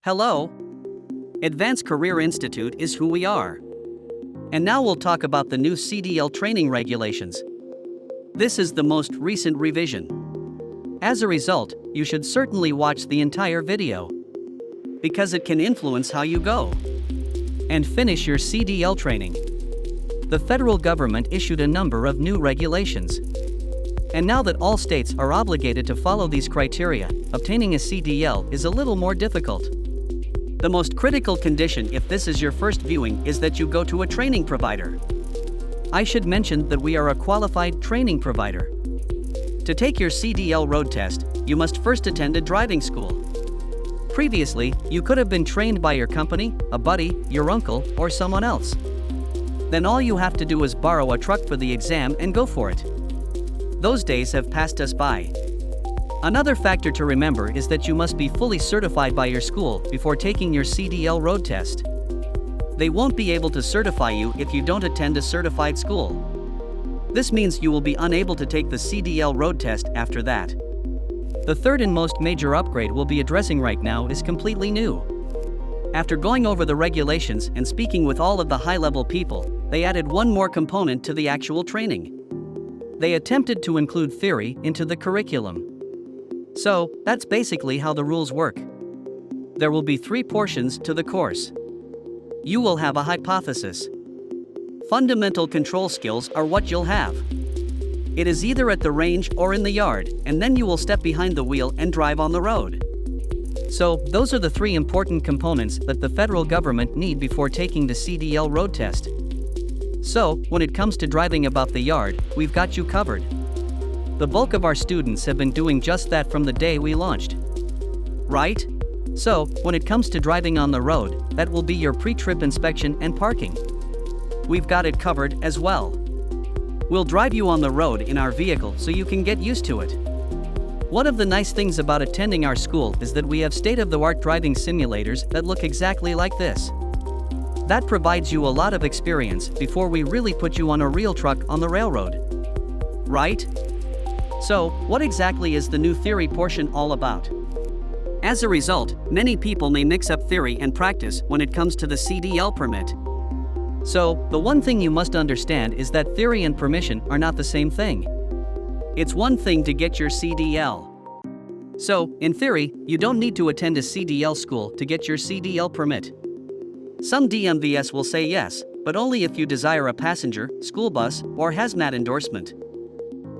Hello! Advanced Career Institute is who we are. And now we'll talk about the new CDL training regulations. This is the most recent revision. As a result, you should certainly watch the entire video, because it can influence how you go and finish your CDL training. The federal government issued a number of new regulations. And now that all states are obligated to follow these criteria, obtaining a CDL is a little more difficult. The most critical condition if this is your first viewing is that you go to a training provider. I should mention that we are a qualified training provider. To take your CDL road test, you must first attend a driving school. Previously, you could have been trained by your company, a buddy, your uncle, or someone else. Then all you have to do is borrow a truck for the exam and go for it. Those days have passed us by. Another factor to remember is that you must be fully certified by your school before taking your CDL road test. They won't be able to certify you if you don't attend a certified school. This means you will be unable to take the CDL road test after that. The third and most major upgrade we'll be addressing right now is completely new. After going over the regulations and speaking with all of the high-level people, they added one more component to the actual training. They attempted to include theory into the curriculum. So, that's basically how the rules work. There will be 3 portions to the course. You will have a hypothesis. Fundamental control skills are what you'll have. It is either at the range or in the yard, and then you will step behind the wheel and drive on the road. So, those are the 3 important components that the federal government need before taking the CDL road test. So, when it comes to driving about the yard, we've got you covered. The bulk of our students have been doing just that from the day we launched. Right? So, when it comes to driving on the road, that will be your pre-trip inspection and parking. We've got it covered as well. We'll drive you on the road in our vehicle so you can get used to it. One of the nice things about attending our school is that we have state-of-the-art driving simulators that look exactly like this. That provides you a lot of experience before we really put you on a real truck on the railroad. Right? So, what exactly is the new theory portion all about? As a result, many people may mix up theory and practice when it comes to the CDL permit. So, the one thing you must understand is that theory and permission are not the same thing. It's one thing to get your CDL. So, in theory, you don't need to attend a CDL school to get your CDL permit. Some DMVs will say yes, but only if you desire a passenger, school bus, or hazmat endorsement.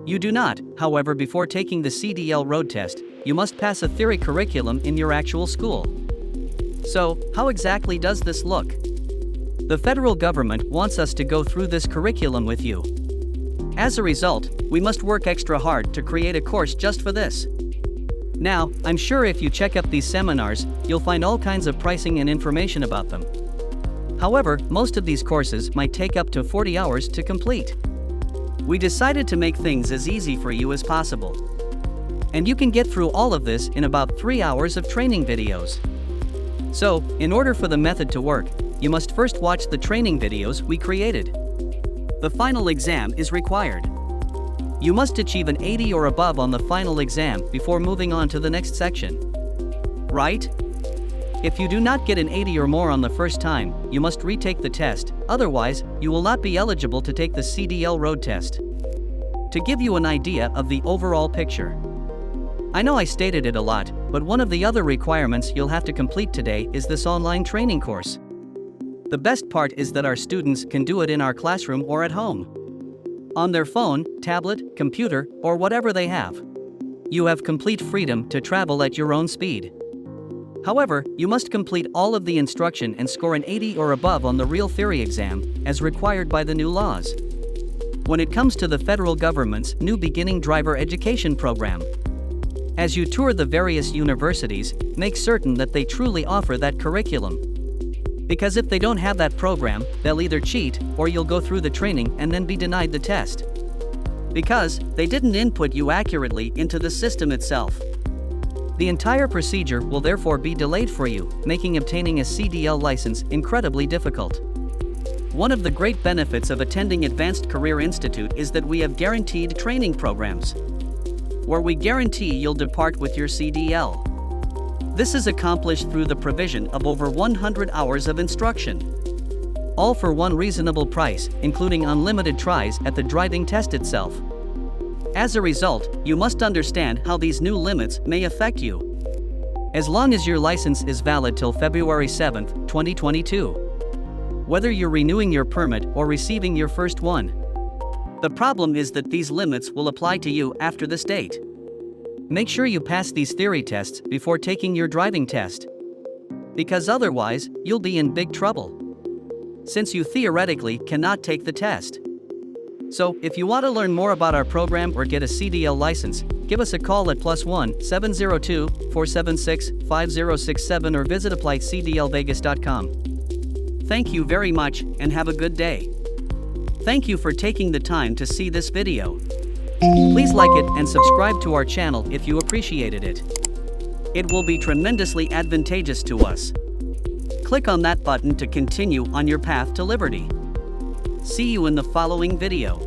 You do not, however, before taking the CDL road test, you must pass a theory curriculum in your actual school. So, how exactly does this look? The federal government wants us to go through this curriculum with you. As a result, we must work extra hard to create a course just for this. Now, I'm sure if you check up these seminars, you'll find all kinds of pricing and information about them. However, most of these courses might take up to 40 hours to complete. We decided to make things as easy for you as possible. And you can get through all of this in about 3 hours of training videos. So, in order for the method to work, you must first watch the training videos we created. The final exam is required. You must achieve an 80 or above on the final exam before moving on to the next section. Right? If you do not get an 80 or more on the first time, you must retake the test, otherwise, you will not be eligible to take the CDL road test. To give you an idea of the overall picture. I know I stated it a lot, but one of the other requirements you'll have to complete today is this online training course. The best part is that our students can do it in our classroom or at home. On their phone, tablet, computer, or whatever they have. You have complete freedom to travel at your own speed. However, you must complete all of the instruction and score an 80 or above on the real theory exam, as required by the new laws. When it comes to the federal government's new beginning driver education program. As you tour the various universities, make certain that they truly offer that curriculum. Because if they don't have that program, they'll either cheat, or you'll go through the training and then be denied the test. Because they didn't input you accurately into the system itself. The entire procedure will therefore be delayed for you, making obtaining a CDL license incredibly difficult. One of the great benefits of attending Advanced Career Institute is that we have guaranteed training programs, where we guarantee you'll depart with your CDL. This is accomplished through the provision of over 100 hours of instruction. All for one reasonable price, including unlimited tries at the driving test itself. As a result, you must understand how these new limits may affect you. As long as your license is valid till February 7, 2022. Whether you're renewing your permit or receiving your first one. The problem is that these limits will apply to you after this date. Make sure you pass these theory tests before taking your driving test. Because otherwise, you'll be in big trouble, since you theoretically cannot take the test. So, if you want to learn more about our program or get a CDL license, give us a call at +1 702 476 5067 or visit applycdlvegas.com. Thank you very much and have a good day. Thank you for taking the time to see this video. Please like it and subscribe to our channel if you appreciated it. It will be tremendously advantageous to us. Click on that button to continue on your path to liberty. See you in the following video.